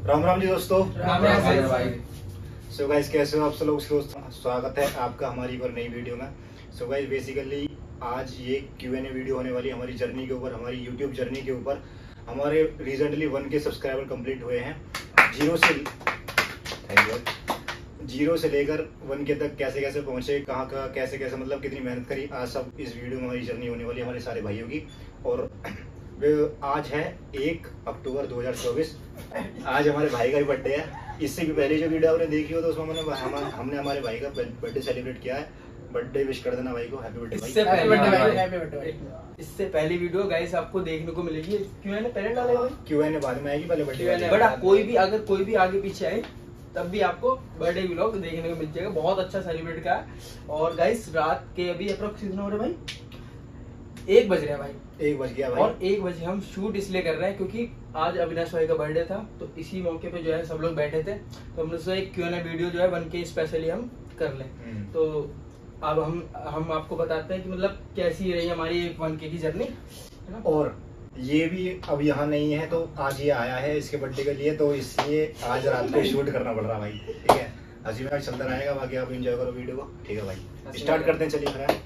राम राम जी दोस्तों। राम राम भाई। So guys कैसे हो आप सब लोग। स्वागत है आपका हमारी एक और नई वीडियो में। सो गाइस बेसिकली आज ये Q&A वीडियो होने वाली है हमारी जर्नी के ऊपर, हमारी यूट्यूब जर्नी के ऊपर। हमारे रिसेंटली 1K सब्सक्राइबर कंप्लीट हुए हैं। जीरो से लेकर 1K तक कैसे कैसे पहुंचे, कहाँ कैसे कैसे मतलब कितनी मेहनत करी, आज सब इस वीडियो में हमारी जर्नी होने वाली है हमारे सारे भाइयों की। और आज है 1 अक्टूबर 2024। आज हमारे भाई का भी बर्थडे है। इससे भी पहले जो वीडियो आपने देखी हो तो उसमें हमने हमारे भाई का बर्थडे सेलिब्रेट किया है। बर्थडे विश कर देना भाई को, हैप्पी बर्थडे भाई। इससे पहली वीडियो गाइस आपको देखने को मिलेगी। Q&A पहले डालेगा भाई, Q&A बाद में आएगी, पहले बर्थडे। बट अगर कोई भी आगे पीछे आए तब भी आपको बर्थडे व्लॉग देखने को मिल जाएगा। बहुत अच्छा सेलिब्रेट का है। और गाइस रात के अभी अप्रोक्स कितना हो रहा है भाई, 1 बज रहा है भाई, 1 बज गया भाई। और 1 बजे हम शूट इसलिए कर रहे हैं क्योंकि आज अविनाश भाई का बर्थडे था, तो इसी मौके पे जो है सब लोग बैठे थे, तो हमने सोचा एक Q&A वीडियो जो है 1K स्पेशली हम कर लें। तो अब हम आपको बताते हैं कि मतलब कैसी रही हमारी 1K की जर्नी, है ना। और ये भी अब यहाँ नहीं है, तो आज ये आया है इसके बर्थडे के लिए, तो इसलिए आज रात को शूट करना पड़ रहा भाई। ठीक है, हंसी मजाक चलता रहेगा, बाकी आप एंजॉय करो वीडियो को। ठीक है भाई, स्टार्ट करते हैं, चलिए फिर।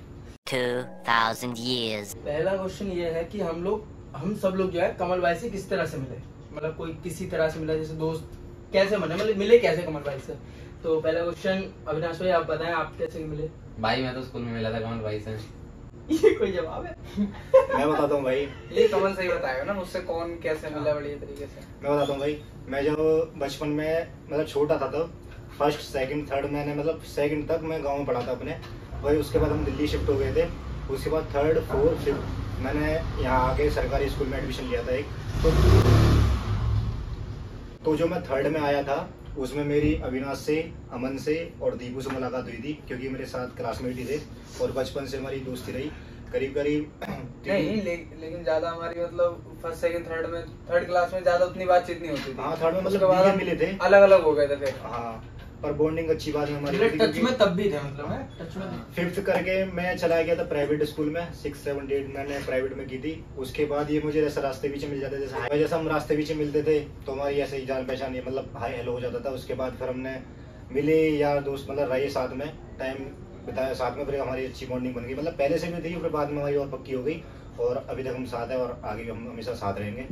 2000 years। पहला क्वेश्चन ये है कि हम सब लोग जो है कमल भाई से किस तरह से मिले, मतलब कोई किसी तरह से मिला, जैसे दोस्त कैसे बने, मतलब मिले कैसे कमल भाई से। तो पहला क्वेश्चन अविनाश भाई आप बताएं, आप कैसे मिले। भाई मैं तो स्कूल में मिला था कमल भाई से। ये कोई जवाब है? मैं बताता हूँ भाई, ये कमल सही बताएगा ना मुझसे कौन कैसे मिला बढ़िया तरीके से। मैं बताता हूँ भाई। मैं जब बचपन में मतलब छोटा था तब फर्स्ट सेकंड थर्ड मैंने मतलब सेकंड तक मैं गांव में पढ़ा था अपने भाई। उसके बाद हम दिल्ली शिफ्ट हो गए थे। उसके बाद थर्ड फोर्थ फिफ्थ मैंने यहाँ आके सरकारी स्कूल में एडमिशन लिया था एक। तो जो मैं थर्ड में आया था उसमें मेरी अविनाश से, अमन से और दीपू से मुलाकात हुई थी, क्योंकि मेरे साथ क्लासमेट ही थे और बचपन से हमारी दोस्ती रही करीब नहीं लेकिन ज्यादा हमारी मतलब फर्स्ट सेकंड थर्ड में, थर्ड क्लास में ज्यादा उतनी बातचीत नहीं होती थी। हाँ, थर्ड में मतलब मिले थे, अलग अलग हो गए थे फिर। हाँ, पर बॉन्डिंग अच्छी बात है हमारी। टच में तब भी थे, मतलब है टच में। फिफ्थ करके मैं चला गया था प्राइवेट स्कूल में, 6, 7, 8 मैंने प्राइवेट में की थी। उसके बाद ये मुझे जैसे रास्ते पीछे मिल जाते, जैसे हम रास्ते पीछे मिलते थे तो हमारी ऐसे ही जान पहचान मतलब हाई हेलो हो जाता था। उसके बाद फिर हमने मिले यार दोस्त, मतलब रहे साथ में, टाइम बिताया साथ में, फिर हमारी अच्छी बॉन्डिंग बन गई। मतलब पहले से भी थी, फिर बाद में हमारी और पक्की हो गई और अभी तक हम साथ हैं और आगे भी हम हमेशा साथ रहेंगे।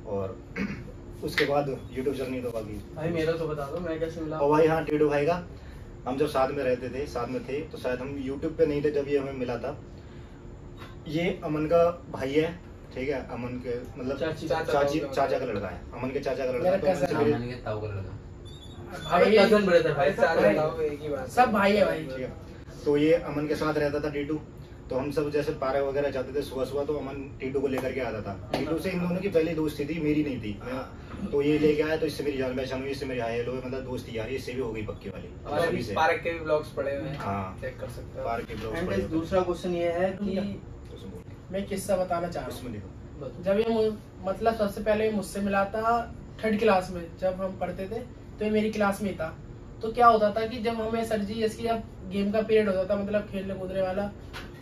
और उसके बाद यूट्यूब जर्नी तो बाकी भाई मेरा तो बता दो मैं कैसे मिला। और भाई हाँ, टीडू भाई का हम जब साथ में रहते थे, साथ में थे, तो शायद हम यूट्यूब पे नहीं थे जब ये हमें मिला था। ये अमन का भाई है, ठीक है, अमन के मतलब चाचा का लड़का है, अमन के चाचा का लड़का। सब भाई है भाई। तो ये अमन के साथ रहता था टीटू। तो हम सब जैसे पार्क वगैरह जाते थे सुबह सुबह, तो अमन टीटू को लेकर के आता था। टीटू से इन दोनों की पहली दोस्ती थी, मेरी नहीं थी। तो ये लेके आया, तो इससे मेरी जान पहचान हुई, इससे मेरी हाई हेलो मतलब दोस्ती यार इससे भी हो गई पक्की वाली। पार्क के भी ब्लॉग्स पड़े हुए हैं, हाँ, चेक कर सकते हो। पार्क के ब्लॉग्स पड़े हुए। दूसरा क्वेश्चन ये है कि मैं किस्सा बताना चाह रहा उसमें हूँ। जब ये मतलब सबसे पहले मुझसे मिला था थर्ड क्लास में, जब हम पढ़ते थे तो ये मेरी क्लास में था। तो क्या होता था कि जब हमें सर जी जैसे अब गेम का पीरियड होता था, मतलब खेलने कूदने वाला,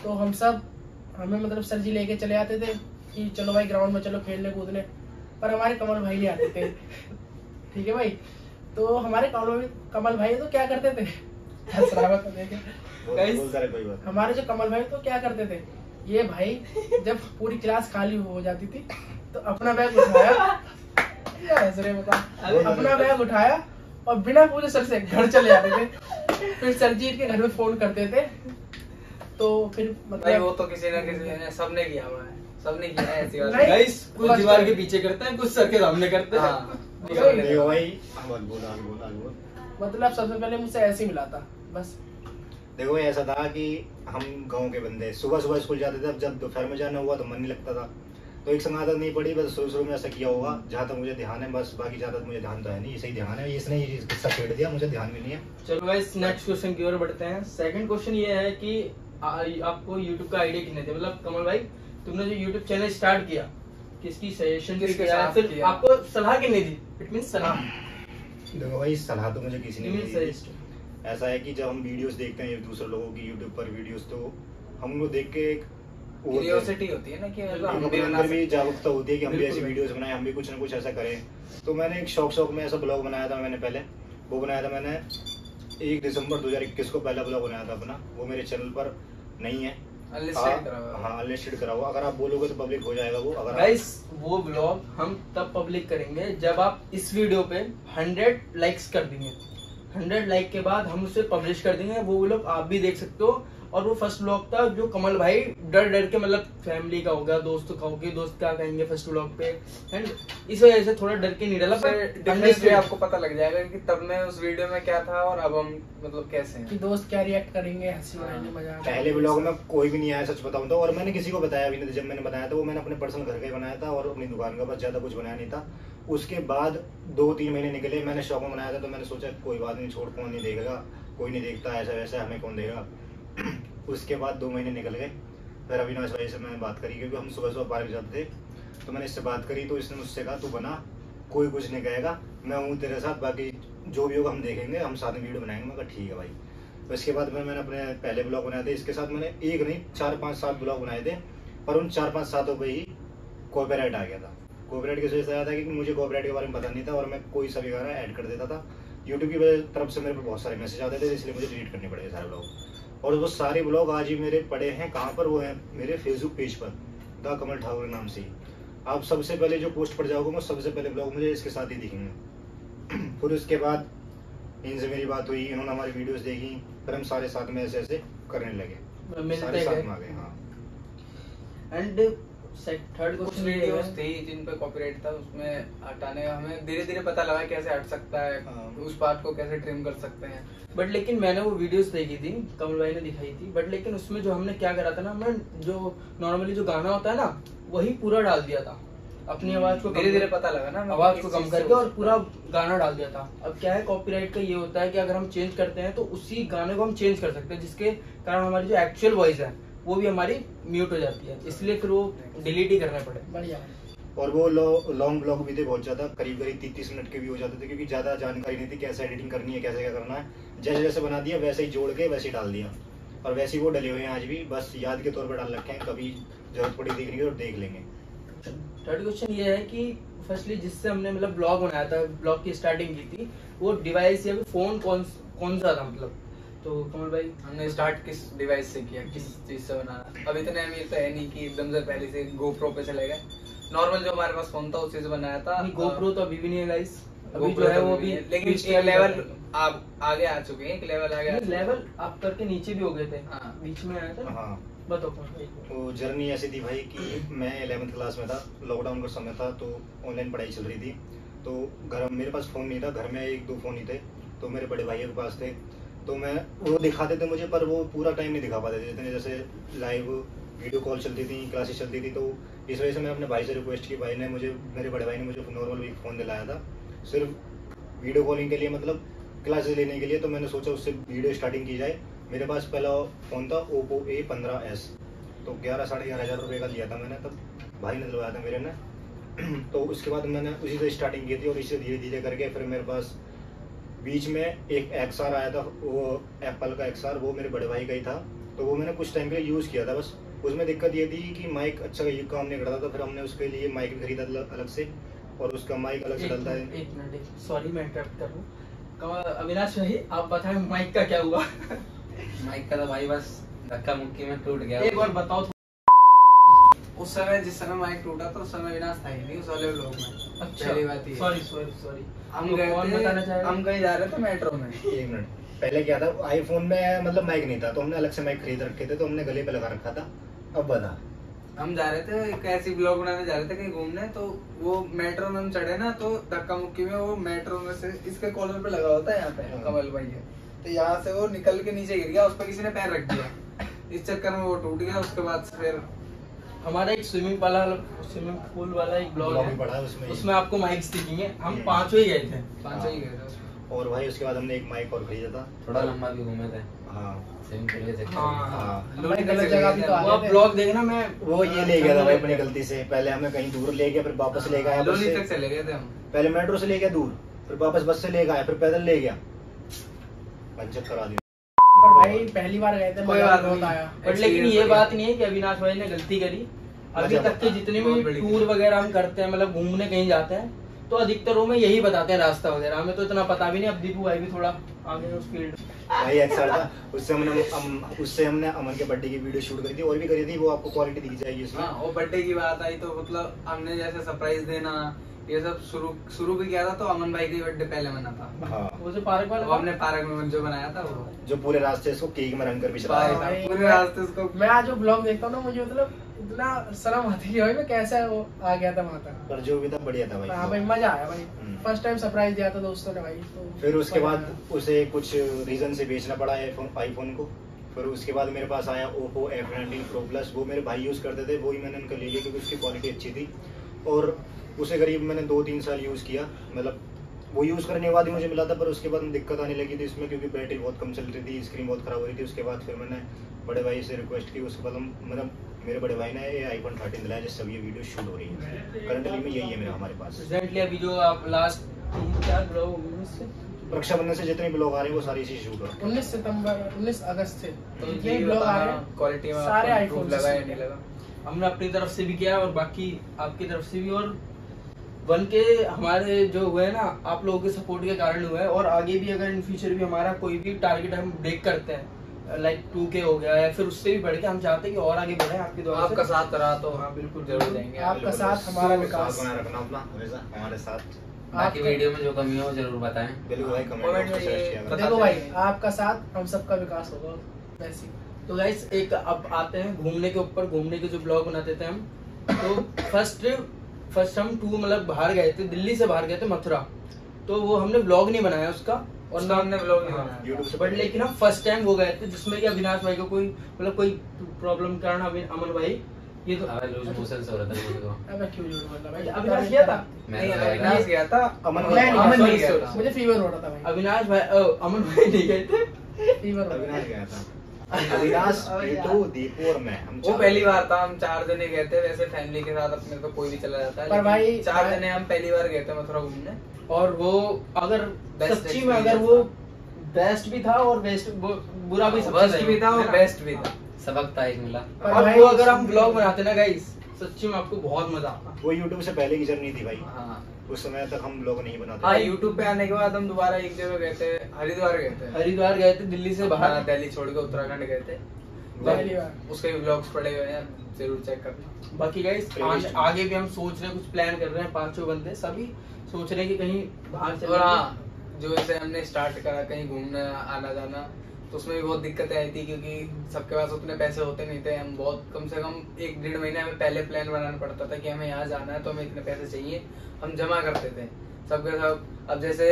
तो हमें मतलब सर जी लेके चले आते थे कि चलो भाई ग्राउंड में चलो खेलने कूदने, पर हमारे कमल भाई नहीं आते थे। ठीक है भाई, तो हमारे कमल भाई तो क्या करते थे, हमारे जो कमल भाई तो क्या करते थे, ये भाई जब पूरी क्लास खाली हो जाती थी तो अपना बैग उठाया, अपना बैग उठाया और बिना पूछे सर से घर चले जाते थे। फिर सर जी के घर में फोन करते थे, तो फिर मतलब वो तो किसी ना किसी ने सबने किया हुआ है, सबने किया है ऐसी बात। गाइस कुछ दीवार के पीछे करते हैं, कुछ सर के सामने करते हैं। मतलब सबसे पहले मुझसे ऐसे ही मिला था बस। देखो ऐसा था कि हम गांव के बंदे सुबह सुबह स्कूल जाते थे। जब दोपहर में जाना हुआ तो मन नहीं लगता था, तो एक संग आदत नहीं पड़ी। बस शुरू में ऐसा किया होगा जहाँ तक मुझे ध्यान है, बस बाकी ज्यादा मुझे ध्यान तो है नहीं। सही ध्यान है, इसने ये किस्सा छेड़ दिया, मुझे ध्यान भी नहीं है। चलो गाइस नेक्स्ट क्वेश्चन की ओर बढ़ते हैं। सेकंड क्वेश्चन ये है कि आपको YouTube का आइडिया किसने दिया, मतलब कमल भाई तुमने जो YouTube चैनल स्टार्ट किया किसकी सजेशन किसके किया, साथ फिर किया? आपको सलाह किसने दी? इट मींस सलाह। देखो भाई सलाह तो मुझे किसी ने नहीं दी। सजेस्ट ऐसा है कि जब हम वीडियोस देखते हैं दूसरे लोगों की यूट्यूब पर वीडियोस, तो हम लोग देख के क्यूरियोसिटी होती है ना कि मतलब हम भी अपने बना अंदर भी सकते हैं। जागरूकता होती है कि हम भी ऐसी बिल्कुल। वीडियोस बनाएं, हम भी कुछ ना कुछ ऐसा करें। तो मैंने एक शौक में ऐसा ब्लॉग बनाया था। मैंने पहले वो बनाया था, मैंने 1 दिसंबर 2021 को पहला ब्लॉग बनाया था अपना। वो मेरे चैनल पर नहीं है, अनलिस्टेड करा हुआ है। हाँ अनलिस्टेड करा हुआ। अगर आप बोलोगे तो पब्लिक हो जाएगा वो। अगर गाइस वो ब्लॉग हम तब पब्लिक करेंगे जब आप इस वीडियो पे 100 लाइक्स कर देंगे। 100 लाइक के बाद हम उसे पब्लिश कर देंगे। वो ब्लॉग आप भी देख सकते हो। और वो फर्स्ट ब्लॉग था जो कमल भाई डर के, मतलब फैमिली का होगा, दोस्तों का होगा, दोस्त क्या कहेंगे फर्स्ट ब्लॉग पे, एंड इस वजह से थोड़ा डर के नहीं डाला। उससे डिफरेंस भी आपको पता लग जाएगा कि तब में उस वीडियो में क्या था और अब हम मतलब कैसे कि हैं। दोस्त क्या रिएक्ट करेंगे, हंसी उड़ाएंगे, मजाक। पहले ब्लॉग में कोई भी नहीं आया, सच बताऊं तो। और मैंने किसी को बताया भी नहीं था। जब मैंने बनाया था वो मैंने अपने पर्सनल घर का ही बनाया था और अपनी दुकान का, बस ज्यादा कुछ बनाया नहीं था। उसके बाद 2-3 महीने निकले, मैंने शौक में बनाया था। तो मैंने सोचा कोई बात नहीं, छोड़, कौन नहीं देखेगा, कोई नहीं देखता ऐसा वैसा, हमें कौन देगा। उसके बाद 2 महीने निकल गए। फिर अविनाश भाई से मैंने बात करी, क्योंकि हम सुबह सुबह पार्क जाते थे। तो मैंने इससे बात करी तो इसने मुझसे कहा तू बना, कोई कुछ नहीं कहेगा, मैं हूँ तेरे साथ, बाकी जो भी होगा हम देखेंगे, हम साथ में वीडियो बनाएंगे। मैं कहा ठीक है भाई। तो इसके बाद मैंने अपने पहले ब्लॉग बनाए थे। इसके साथ मैंने 1 नहीं 4-5-7 ब्लॉग बनाए थे। पर उन 4-5-7 पे ही कॉपीराइट आ गया था। कॉपीराइट किस वजह से आया था, क्योंकि मुझे कॉपीराइट के बारे में पता नहीं था और मैं कोई सा भी गाना ऐड कर देता था। यूट्यूब की तरफ से मेरे पे बहुत सारे मैसेज आते थे, इसलिए मुझे डिलीट करने पड़े सारे ब्लॉग। और वो सारे ब्लॉग आज ही मेरे पड़े हैं कहाँ पर, वो हैं मेरे फेसबुक पेज पर, द कमल ठाकुर नाम से। आप सबसे पहले जो पोस्ट पर जाओगे वो सबसे पहले ब्लॉग मुझे इसके साथ ही दिखेंगे। फिर उसके बाद इनसे मेरी बात हुई, इन्होंने हमारी वीडियोस देखी, फिर हम सारे साथ में ऐसे ऐसे करने लगे, मिलते सारे साथ गए। में आ गए। हाँ एंड थर्ड कुछ क्वेश्चन वीडियोस थी जिन पे कॉपीराइट था, उसमें हटाने हमें धीरे धीरे पता लगा कैसे हट सकता है, हाँ। उस पार्ट को कैसे ट्रिम कर सकते हैं। बट लेकिन मैंने वो वीडियोस देखी थी, कमल भाई ने दिखाई थी। बट लेकिन उसमें जो हमने क्या करा था ना, मैं जो नॉर्मली जो गाना होता है ना वही पूरा डाल दिया था। अपनी आवाज को धीरे धीरे पता लगा ना आवाज को कम करके और पूरा गाना डाल दिया था। अब क्या है, कॉपीराइट का ये होता है कि अगर हम चेंज करते हैं तो उसी गाने को हम चेंज कर सकते हैं, जिसके कारण हमारी जो एक्चुअल वॉइस है वो भी हमारी म्यूट हो जाती है। इसलिए फिर वो डिलीट ही करने पड़े। बढ़िया। और वो लॉन्ग ब्लॉग भी थे बहुत ज्यादा, करीब 30 मिनट के भी हो जाते थे, क्योंकि ज्यादा जानकारी नहीं थी कैसे एडिटिंग करनी है, कैसे क्या करना है। जैसे जैसे बना दिया वैसे ही जोड़ के वैसे ही डाल दिया। और वैसे ही वो डले हुए हैं आज भी, बस याद के तौर पर डाल रखे हैं, कभी जरूरत पड़ी देखने की और देख लेंगे। थर्ड क्वेश्चन ये है कि फर्स्टली जिससे हमने मतलब ब्लॉग बनाया था, ब्लॉग की स्टार्टिंग की थी, वो डिवाइस या फोन कौन सा था मतलब? तो कमल भाई हमने स्टार्ट किस डिवाइस से किया, किस चीज से बनाना। अब इतने अमीर तो है नहीं कि एकदम से पहले से GoPro पे चले गए। नॉर्मल जो हमारे पास फोन था उसी से बनाया था। GoPro तो अभी भी नहीं है गाइस, अभी GoPro जो है तो वो अभी भी नहीं है, लेकिन एक लेवल आप आगे आ चुके हैं, एक लेवल आगे आ चुके हैं। लेवल आप करके नीचे भी हो गए थे। हाँ। बीच में आया था। हाँ, बताओ कमल भाई। तो जर्नी ऐसी थी भाई कि मैं 11th क्लास में था, लॉकडाउन का समय था, तो ऑनलाइन पढ़ाई चल रही थी। तो घर मेरे पास फ़ोन नहीं था, घर में 1-2 फ़ोन ही थे, तो मेरे बड़े भाइयों के पास थे। तो मैं वो दिखाते थे मुझे, पर वो पूरा टाइम नहीं दिखा पाते थे। जितने जैसे लाइव वीडियो कॉल चलती थी, क्लासेस चलती थी, तो इस वजह से मैं अपने भाई से रिक्वेस्ट की। भाई ने मुझे, मेरे बड़े भाई ने मुझे नॉर्मल एक फ़ोन दिलाया था सिर्फ वीडियो कॉलिंग के लिए, मतलब क्लासेस लेने के लिए। तो मैंने सोचा उससे वीडियो स्टार्टिंग की जाए। मेरे पास पहला फ़ोन था Oppo A15s, तो 11-11.5 हज़ार रुपये का लिया था मैंने, तब भाई ने दिलवाया था मेरे ने। तो उसके बाद मैंने उसी से स्टार्टिंग की थी और इसे धीरे धीरे करके फिर मेरे पास बीच में एक XR आया था, वो एप्पल का XR, वो मेरे बड़े भाई का ही था। तो वो मैंने कुछ टाइम के लिए यूज़ किया था बस। उसमें दिक्कत ये थी कि माइक अच्छा काम नहीं करता था। फिर हमने उसके लिए माइक भी खरीदा अलग से, और उसका माइक अलग से डलता है। एक मिनट, सॉरी मैं इंटरप्ट कर रहा हूँ। अविनाश भाई आप बताएं माइक का क्या हुआ? माइक का तो भाई बस धक्का मुक्की में टूट गया। एक बार बताओ। उस समय जिस समय माइक टूटा था उस समय विनाश था ही नहीं उस वाले लोग में। अच्छा, पहली बात ये। सॉरी हम तो गए कौन थे, बताना चाहेगा? हम कहीं जा रहे थे मेट्रो में। 1 मिनट, पहले क्या था, आईफोन में मतलब माइक नहीं था, तो हमने अलग से माइक खरीद रखे थे, तो हमने गले पे लगा रखा था। अब बता, हम जा रहे थे एक ऐसी ब्लॉग बनाने जा रहे थे कहीं घूमने, तो वो मेट्रो में हम चढ़े ना, तो धक्का मुक्की में वो मेट्रो में से इसके कॉलर पे लगा होता है यहाँ पे हाँ। कमल भाई है, तो यहाँ से वो निकल के नीचे गिर गया, उस पर किसी ने पैर रख दिया, इस चक्कर में वो टूट गया। उसके बाद से फिर हमारा एक स्विमिंग पूल वाला एक ब्लॉग ब्लॉग है, भी पड़ा है उसमें। उसमें आपको माइक्स दिखेंगे। हम 5 ही गए थे। पांचों ही गए थे उसमें। और भाई उसके बाद हमने एक माइक और खरीदा था। थोड़ा लंबा भी घूमे थे हाँ स्विमिंग पूल के चक्कर में। हाँ, हमारी गलत जगह भी तो आ वो आप गए थे। ब्लॉग देखना। मैं वो ये ले गया था भाई अपनी गलती से। पहले हमें कहीं दूर ले गया, फिर वापस ले गया बस लोनी से। तक चले गए थे हम। पहले मेट्रो से ले गया दूर, फिर वापस बस से ले गया, फिर पैदल ले गया, पंचर करा दिया। भाई पहली बार गए थे, कोई मजा बात बहुत नहीं। आया। बट लेकिन ये बात नहीं है कि अविनाश भाई ने गलती करी। अभी मजा तक के जितने भी बहुत बड़ी टूर वगैरह हम करते हैं, मतलब घूमने कहीं जाते हैं, तो अधिकतर वो में यही बताते हैं रास्ता वगैरह। हमें तो इतना पता भी नहीं। अब दीपू भाई भी थोड़ा आगे हैं उस फील्ड। भाई एक्सर था, उससे हमने अमन के बर्थडे की वीडियो शूट करी थी और भी करी थी, वो आपको क्वालिटी दिख जाएगी उसमें। हाँ, वो बर्थडे की बात आई तो मतलब हमने जैसे सरप्राइज देना ये सब शुरू भी किया था, तो अमन भाई की बर्थडे पहले मना था। हाँ, वो जो पार्क वाला वो हमने पार्क में जो बनाया था वो जो पूरे रास्ते इसको केक में रंग कर भी चला भाई था। भाई, पूरे रास्ते उसको मैं आज जो ब्लॉग देखता हूँ ना, मुझे मतलब इतना शर्म आती है कि भाई मैं कैसे वो आ गया था वहाँ तक। पर जो भी था बढ़िया था भाई। हाँ भाई, मजा आया भाई। हम्म। फर्स्ट टाइम सरप्राइज दिया था दोस्तों ने भाई, तो फिर उसके मजा बाद आया। उसे कुछ रीजन से बेचना पड़ा आईफोन को। फिर उसके बाद मेरे पास आया Oppo F19 Pro Plus। वो मेरे भाई यूज़ करते थे, वो ही मैंने उनका ले लिया क्योंकि उसकी क्वालिटी अच्छी थी। और उसे करीब मैंने 2-3 साल यूज़ किया, मतलब वो यूज़ करने के बाद ही मुझे मिला था। पर उसके बाद दिक्कत आने लगी थी इसमें, क्योंकि बैटरी बहुत कम चल रही थी, स्क्रीन बहुत ख़राब हो रही थी। उसके बाद फिर मैंने बड़े भाई से रिक्वेस्ट की। उसके बाद हम मतलब मेरे बड़े भाई ने ये iPhone 13 दिलाया, जिससे अब ये वीडियो शूट हो रही है। करंटली में यही है मेरा हमारे पास। रिसेंटली अभी जो आप लास्ट 3-4 ब्लॉग से रक्षाबंधन से जितने भी लोग आ रहे हैं वो सारे इसी से शूट हो रहे हैं। 19 अगस्त से तो जितने ये ब्लॉग आ रहे बताना हैं क्वालिटी में सारे आपको आईफोन improve लगा या नहीं लगा। हमने अपनी तरफ से भी किया और बाकी आपकी तरफ से भी। और वन के हमारे जो हुए हैं ना, आप लोगों के सपोर्ट के कारण हुआ है। और आगे भी अगर इन फ्यूचर भी हमारा कोई भी टारगेट हम ब्रेक करते हैं, लाइक 2K हो गया या फिर उससे भी बढ़ के, हम चाहते हैं कि और आगे बढ़े आपकी दुआ से। आपका साथ रहा तो हाँ, बिल्कुल जरूर देंगे। आपका साथ हमारा साथ विकास। बनाए रखना अपना हमेशा हमारे साथ। बाकी वीडियो में जो कमी हो वो जरूर बताएं। बिल्कुल भाई, कमेंट कमेंट में में ये सर्च किया करो। बताते देखो भाई, रहेंगे। आपका साथ हम सबका विकास होगा वैसे ही। तो गाइस एक अब आते हैं घूमने के ऊपर। घूमने के जो ब्लॉग बनाते थे हम, तो फर्स्ट हम मतलब बाहर गए थे, दिल्ली से बाहर गए थे मथुरा। तो वो हमने ब्लॉग नहीं बनाया उसका, और उसका हमने vlog नहीं हाँ, बनाया। YouTube से बट लेकिन हम फर्स्ट टाइम वो गए थे जिसमें कि अविनाश भाई को कोई मतलब कोई प्रॉब्लम के कारण अमन भाई ये तो अबे लूज मोशन से हो रहा था मुझे तो। अब मैं क्यों झूठ बोल रहा भाई? अविनाश गया था। मैं नहीं, तो गया अविनाश था। गया था। अमन मैं नहीं, अमन sorry, नहीं गया sorry, था। मुझे फीवर हो रहा था भाई। अविनाश भाई अमन भाई नहीं गए थे। फीवर हो अविनाश रहा था। गया था। अविनाश, टीटू, दीपू और मैं, हम वो चार पहली गए बार थे। था। हम 4 जने गए थे। वैसे फैमिली के साथ अपने तो कोई भी चला जाता है, पर लेकिन भाई- 4 जने हम पहली बार गए थे मथुरा घूमने। और वो अगर Best सच्ची में अगर experience वो बेस्ट भी था और बेस्ट बुरा भी, वर्स्ट भी था और बेस्ट भी था। सबक था एक मिला। पर और भाई- वो अगर हम ब्लॉग बनाते ना गाइस, सच्ची में आपको बहुत मजा आता। वो YouTube से पहले की जर्नी थी भाई। हाँ उस समय तक हम लोग नहीं बनाते हाँ, थे। YouTube पे आने के बाद हम दोबारा एक जगह गए थे, हरिद्वार गए थे। हरिद्वार गए थे दिल्ली से बाहर। हाँ, दिल्ली छोड़ के उत्तराखंड गए थे। पहली बार। उसके भी ब्लॉग्स पड़े हुए हैं, जरूर चेक करना। बाकी गाइस Playlist में। आगे भी हम सोच रहे हैं, कुछ प्लान कर रहे हैं, 5 बंदे सभी सोच रहे हैं कि कहीं बाहर चले। और हाँ, जो ऐसे हमने स्टार्ट करा कहीं घूमने आना जाना, तो उसमें भी बहुत दिक्कतें आई थी, क्योंकि सबके पास उतने पैसे होते नहीं थे। हम बहुत कम से कम 1-1.5 महीने हमें पहले प्लान बनाना पड़ता था कि हमें यहाँ जाना है तो हमें इतने पैसे चाहिए। हम जमा करते थे सबके सब। अब जैसे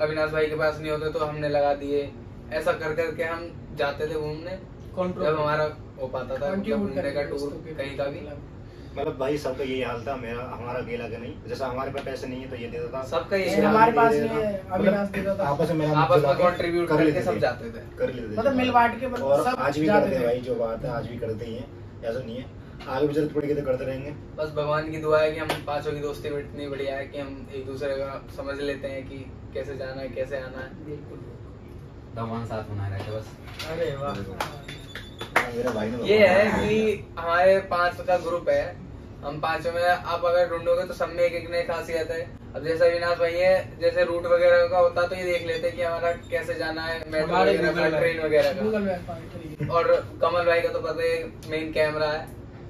अविनाश भाई के पास नहीं होते तो हमने लगा दिए। ऐसा कर करके हम जाते थे घूमने, जब हमारा हो पाता था मतलब Contribute घूमने का करके टूर दोस्तों के कहीं का भी। मतलब भाई सबका यही हाल था, हमारा अकेला का नहीं। जैसा हमारे पास पैसे नहीं है तो ये देता था, सबका ये नहीं, हाल हमारे दे पास देता नहीं है, था। अविनाश देता था। आपस में आपस में कंट्रीब्यूट कर करके लेते सब थे। जाते थे। कर लेते थे मतलब मिल बांट के और सब आज भी जाते करते हैं थे। भाई। जो बात है आज भी करते ही हैं, ऐसा नहीं है। आगे भी जरूरत पड़ेगी तो करते रहेंगे। बस भगवान की दुआ है कि हम पांचों की दोस्ती में इतनी बढ़िया है कि हम एक दूसरे का समझ लेते हैं कि कैसे जाना है, कैसे आना है। भगवान साथ बनाए रखे बस। अरे वाह। हाँ, मेरा भाई ने ये है कि हमारे 5 का ग्रुप है। हम 5 में आप अगर ढूंढोगे तो सब में एक नई खासियत है। अब जैसे अविनाश भाई है, जैसे रूट वगैरह का होता तो ये देख लेते कि हमारा कैसे जाना है, मेट्रो हमारे वगैरह Google का, ट्रेन वगैरह गूगल का। मैप ठीक है। और कमल भाई का तो पता है मेन कैमरा है,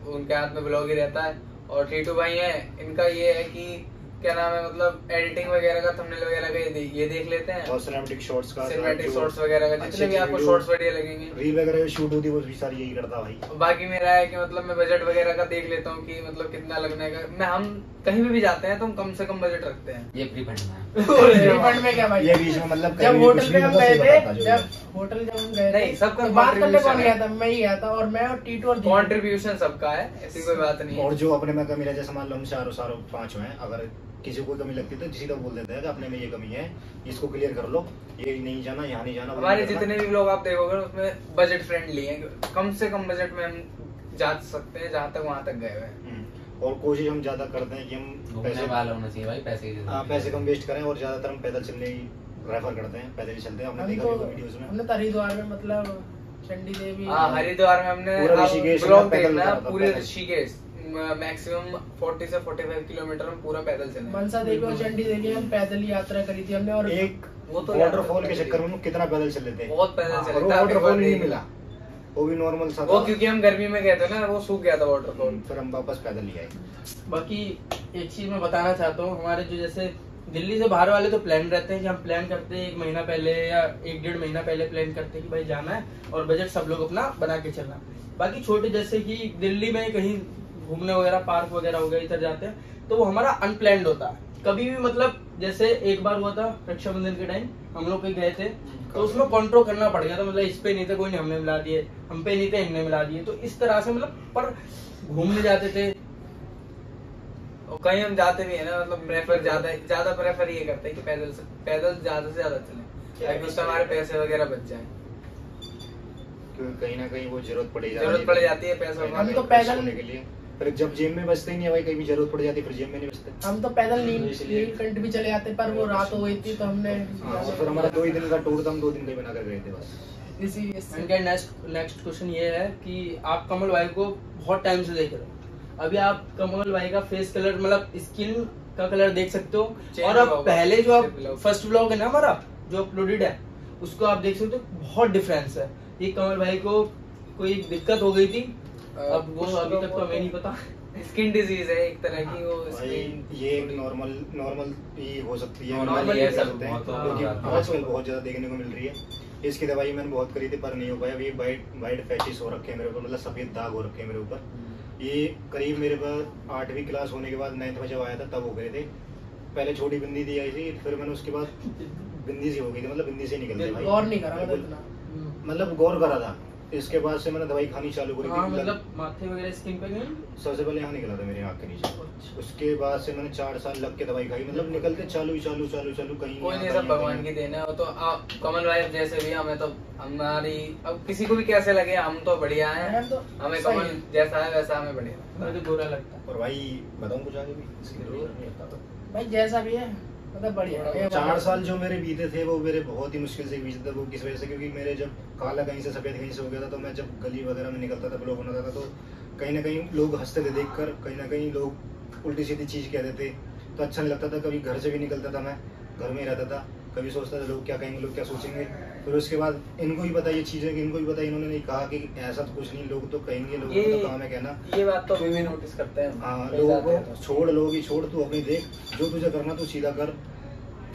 उनके हाथ में ब्लॉग ही रहता है। और टीटू भाई है, इनका ये है कि क्या नाम है, मतलब एडिटिंग वगैरह का, थंबनेल वगैरह का ये देख लेते हैं। और सिनेमैटिक शॉट्स का, सिनेमैटिक शॉट्स वगैरह का, जितने भी आपको वीडियो, शॉट्स बढ़िया लगेंगे। रील वगैरह जो शूट होती है वो भी सारी यही करता भाई। बाकी मेरा है कि मतलब मैं बजट वगैरह का देख लेता हूँ कि मतलब कितना लगने का। मैं हम कहीं भी जाते हैं तो हम कम से कम बजट रखते हैं। ये प्री फंड में है। रिफंड में क्या भाई? ये बीच में मतलब जब कभी होटल कुछ पे भी हम मतलब गए सही थे, बताता जो भी जब होटल जब हम गए नहीं, थे, सबका तो बात करने कौन contribution गया है। था? मैं ही गया था, और मैं और टीटू और दीपू। कंट्रीब्यूशन सबका है, ऐसी कोई बात नहीं है। है। और जो अपने में कमी रहे, जैसे मान लो हम चारों 5 हैं, अगर किसी को कमी लगती है तो सीधा बोल देते हैं कि अपने में ये कमी है, इसको क्लियर कर लो, ये नहीं जाना, यहाँ नहीं जाना, वो हमारे नहीं करना। जितने भी लोग आप देखोगे उसमें बजट फ्रेंडली है। कम से कम बजट में हम जा सकते हैं, जहाँ तक वहाँ तक गए हुए हैं। और कोशिश हम ज्यादा करते हैं कि हम घूमने पैसे वाला होना चाहिए भाई, पैसे की हाँ, जरूरत पैसे नहीं कम वेस्ट करें और ज्यादातर हम पैदल चलने की रेफर करते हैं, पैदल ही चलते हैं। हमने हम देखा तो भी वीडियोस में। हमने तो हरिद्वार में मतलब चंडी देवी, हाँ हरिद्वार में हमने पूरा ऋषिकेश ब्लॉग में पैदल देखना करा था, पूरे पैदल। ऋषिकेश मैक्सिमम 40 से 45 किलोमीटर में पूरा पैदल चले। मनसा देवी और चंडी देवी हम पैदल ही यात्रा करी थी हमने। और एक वो तो वाटरफॉल के चक्कर में कितना पैदल चले थे, बहुत पैदल हाँ, चले और वो थे, आप एक वाटरफॉल बार ही नहीं देख मिला, वो भी नॉर्मल सा वो था। क्योंकि हम गर्मी में गए थे ना, वो सूख गया था वाटरफॉल। फिर हम वापस पैदल ही आए। बाकी एक चीज मैं बताना चाहता हूँ, हमारे जो जैसे दिल्ली से बाहर वाले तो प्लान रहते हैं कि हम प्लान करते हैं 1 महीना पहले या 1-1.5 महीना पहले प्लान करते हैं कि भाई जाना है, और बजट सब लोग अपना बना के चलना। बाकी छोटे जैसे कि दिल्ली में कहीं घूमने वगैरह, पार्क वगैरह हो गया, इधर जाते हैं तो वो हमारा अनप्लान्ड होता है। कभी भी मतलब जैसे एक बार हुआ था रक्षाबंधन के टाइम हम लोग कहीं गए थे, तो उसमें कंट्रोल करना पड़ गया था। मतलब इस पे नहीं थे, कोई ने हमने मिला दिए, हम पे नहीं थे, इनने मिला दिए। तो इस तरह से मतलब पर घूमने जाते थे। और कहीं हम जाते भी है ना, मतलब प्रेफर ज्यादा प्रेफर ये करते हैं कि पैदल ज्यादा से ज्यादा चले, ताकि उससे हमारे पैसे वगैरह बच जाए। क्योंकि कहीं ना कहीं वो जरूरत पड़ जाती है पैसों की। हम तो पैदल होने के लिए, फिर जब जेब में बचते ही नहीं है भाई, कहीं भी जरूरत पड़ जाती है फिर जेब में नहीं बचते। हम तो पैदल नीलकंठ भी चले जाते, पर वो रात हो गई थी तो हमने हाँ, और फिर हमारा 2 ही दिन का टूर था, हम 2 दिन का ही बना कर गए थे बस। इसी इनका नेक्स्ट क्वेश्चन ये है कि आप कमल भाई को बहुत टाइम से देख रहे हो, अभी आप कमल भाई का फेस कलर मतलब स्किन का कलर देख सकते हो, Change और अब होगा, पहले जो आप vlog। फर्स्ट व्लॉग है ना हमारा जो अपलोडेड है, उसको आप देख सकते हो, बहुत डिफरेंस है। ये कमल भाई को कोई दिक्कत हो गई थी, अब वो अभी तक तो हमें नहीं पता। स्किन डिजीज है एक तरह की, वो भाई स्किन ये एक नॉर्मल ही हो सकती है, Normal नॉर्मल ही ये है, कर सब सकते हैं, बहुत हो क्योंकि जाता है। आजकल बहुत ज्यादा देखने को मिल रही है। इसकी दवाई मैंने बहुत करी थी पर नहीं हो पाया। अभी वाइट पैचेस हो रखे हैं मेरे ऊपर, मतलब सफेद दाग हो रखे हैं मेरे ऊपर। ये करीब मेरे पास 8वीं क्लास होने के बाद 9th में जब आया था तब हो गए थे। पहले छोटी बिंदी दी आई थी, फिर मैंने उसके बाद बिंदी सी हो गई थी, मतलब बिंदी से निकलते भाई, गौर नहीं करा मतलब इतना। मतलब गौर करा था। इसके बाद से मैंने दवाई खानी चालू करी हाँ, थी। मतलब माथे वगैरह स्किन पे नहीं। सबसे पहले यहाँ निकला था मेरे आँख के नीचे, उसके बाद से मैंने 4 साल लग के दवाई खाई, मतलब निकलते चालू कहीं कोई नहीं, यहाँ, सब कहीं भगवान यहाँ। की देन है। वो तो आप कमल भाई जैसे भी, हमें तो हमारी अब किसी को भी कैसे लगे, हम तो बढ़िया हैं। हम तो हमें सही कमल है। जैसा है वैसा हमें बढ़िया लगता है। मुझे बुरा लगता है। और भाई बताऊँ कुछ आगे भी इसके लिए नहीं आता था। भाई जैसा भी है मतलब बढ़िया है। 4 साल जो मेरे बीते थे वो मेरे बहुत ही मुश्किल से बीते थे। वो किस वजह से, क्योंकि मेरे जब काला कहीं से सफेद कहीं से हो गया था, तो मैं जब गली वगैरह में निकलता था, ब्लॉग बनाता था, तो कहीं ना कहीं लोग हंसते थे देखकर, कहीं ना कहीं लोग उल्टी सीधी चीज कहते थे, तो अच्छा नहीं लगता था। कभी घर से भी निकलता था, मैं घर में ही रहता था, कभी सोचता था लोग क्या कहेंगे, लोग क्या सोचेंगे। फिर उसके बाद इनको भी पता ये चीजें, कि इनको भी पता, इन्होंने नहीं कहा कि ऐसा तो कुछ नहीं, लोग तो कहेंगे, लोगों का तो काम है कहना। ये बात तो अभी भी नोटिस करते हैं। हाँ, कहीं लोगों जाते हैं को तो। छोड़, लोग ही छोड़, तू अपनी देख, जो तुझे करना तू सीधा कर,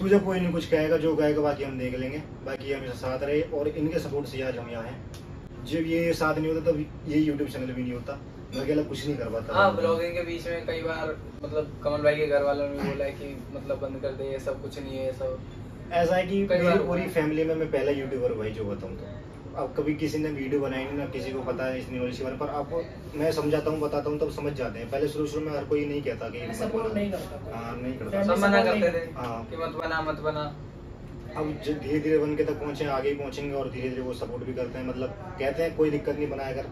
तुझे कोई नहीं कुछ कहेगा, जो कहेगा बाकी हम देख लेंगे, बाकी हमेशा साथ रहे। और इनके सपोर्ट से आज हम यहाँ हैं। जब ये साथ नहीं होता तब ये यूट्यूब चैनल भी नहीं होता, मैं अकेला कुछ नहीं कर पाता। हाँ, ब्लॉगिंग के बीच में कई बार मतलब कमल भाई के घर वालों ने बोला है कि मतलब बंद कर दे, ये सब कुछ नहीं है, ये सब ऐसा है कि कई मेरी बार पूरी फैमिली में मैं पहला यूट्यूबर भाई जो बताऊँ तो। अब कभी किसी ने वीडियो बनाई नहीं, ना किसी को पता है इस नॉलेज के बारे में, पर आपको मैं समझाता हूँ, बताता हूँ, तब समझ जाते हैं। पहले शुरू में हर कोई नहीं कहता कि मत सपोर्ट बना। नहीं करता। हाँ, नहीं करता। सब मना करते थे हाँ। कि मत बना। अब धीरे धीरे बन के तक पहुंचे, आगे ही पहुंचेंगे, और धीरे धीरे वो सपोर्ट भी करते हैं, मतलब कहते हैं कोई दिक्कत नहीं, बनाया कर,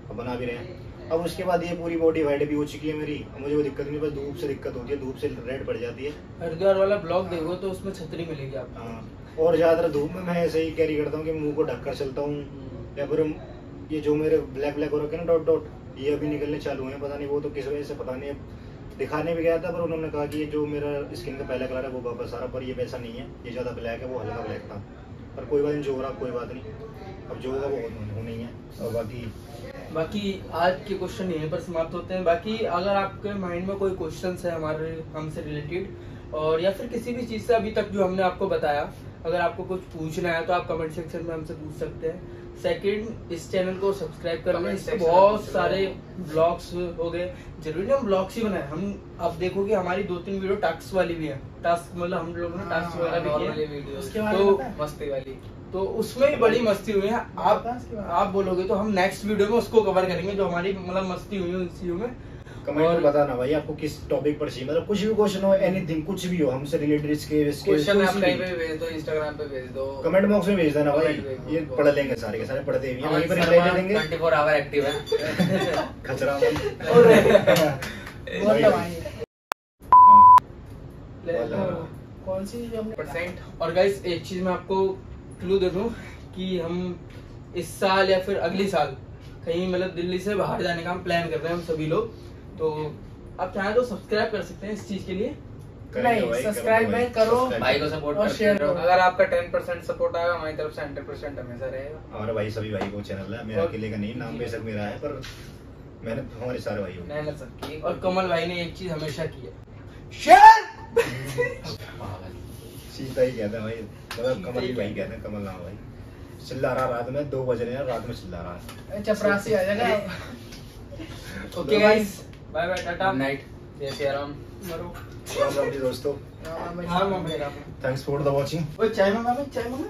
अब बना भी रहे हैं। अब उसके बाद ये पूरी बॉडी वाइड भी हो चुकी है मेरी, अब मुझे वो दिक्कत नहीं, बस धूप से दिक्कत होती है, धूप से रेड पड़ जाती है। हरिद्वार वाला ब्लॉग देखो तो उसमें छतरी मिलेगी आपको। हाँ, और ज्यादातर धूप में मैं ऐसे ही कैरी करता हूँ कि मुंह को ढककर चलता हूँ, या फिर ये जो मेरे ब्लैक हो रखे ना डॉट डॉट, ये अभी निकलने चालू हैं, पता नहीं वो तो किस वजह से, पता नहीं। दिखाने भी गया था, पर उन्होंने कहा कि ये जो मेरा स्किन का पहला कलर है वो वापस आ रहा, पर ये वैसा नहीं है, ये ज्यादा ब्लैक है, वो हल्का ब्लैक था। पर कोई बात नहीं, जो हो रहा कोई बात नहीं, अब जो होगा वो होना ही है। और बाकी आज के क्वेश्चन यहीं पर समाप्त होते हैं। बाकी अगर आपके माइंड में कोई क्वेश्चन है हमारे हमसे रिलेटेड, और या फिर किसी भी चीज़ से अभी तक जो हमने आपको बताया, अगर आपको कुछ पूछना है तो आप कमेंट सेक्शन में हमसे पूछ सकते हैं। सेकंड, इस चैनल को सब्सक्राइब कर लें, Comment इससे section में बहुत पूछ सारे ब्लॉग्स हो गए, जरूरी नहीं हम ब्लॉग्स ही बनाए, हम अब देखोगे हमारी 2-3 वीडियो टास्क वाली भी है। टास्क मतलब हम लोगों ने टास्क वगैरह भी नॉर्मली किए, वीडियो उसके बारे तो में पता है? मस्ती वाली। तो उसमें भी बड़ी मस्ती हुई है। आप बोलोगे तो हम नेक्स्ट वीडियो में उसको कवर करेंगे, जो हमारी मतलब मस्ती हुई है इस में। कमेंट में बताना भाई आपको किस टॉपिक पर चाहिए, मतलब कुछ भी क्वेश्चन हो, एनीथिंग, कुछ भी हो हमसे रिलेटेड, इसके क्वेश्चन आप कहीं पे भी भेज दो, इंस्टाग्राम पे भेज दो, कमेंट बॉक्स में भेज देना भाई, Comment भेज दो। ये पढ़ लेंगे, सारे के सारे पढ़ते भी हैं, वहीं पर अमन रिप्लाई दे शर्मा देंगे। 24 आवर एक्टिव है। खचरा बहुत दवाई है। हाँ। ले- कौन सी जो हमने % और गाइस एक चीज मैं आपको क्लू दे दूं कि हम इस साल या फिर अगले साल कहीं मतलब दिल्ली से बाहर जाने का हम प्लान कर रहे हैं हम सभी लोग। तो आप चाहें तो सब्सक्राइब कर सकते हैं इस चीज के लिए। नहीं, सब्सक्राइब नहीं करो भाई को सपोर्ट और शेयर करते रहो। करो। अगर आपका 10% सपोर्ट आएगा हमारी तरफ से 100% हमेशा रहेगा। हमारे भाई सभी भाई को चैनल है, मेरा अकेले का नहीं, नाम बेशक मेरा है पर मैंने हमारे सारे भाई हो। मेहनत सबकी। और कमल भाई ने एक चीज हमेशा की है, शेयर। सीता ही कहता है भाई, मतलब कमल ही भाई कहते हैं, कमल नाम भाई। चिल्ला रहा रात में 2 बज रहे हैं, रात में चिल्ला रहा है। चपरासी आ जाएगा। Okay guys, bye bye, tata, good night. जय सिया राम। मरो। राम राम जी दोस्तों, हाँ mummy, thanks for the watching. चाय मंगा, चाय मंगा।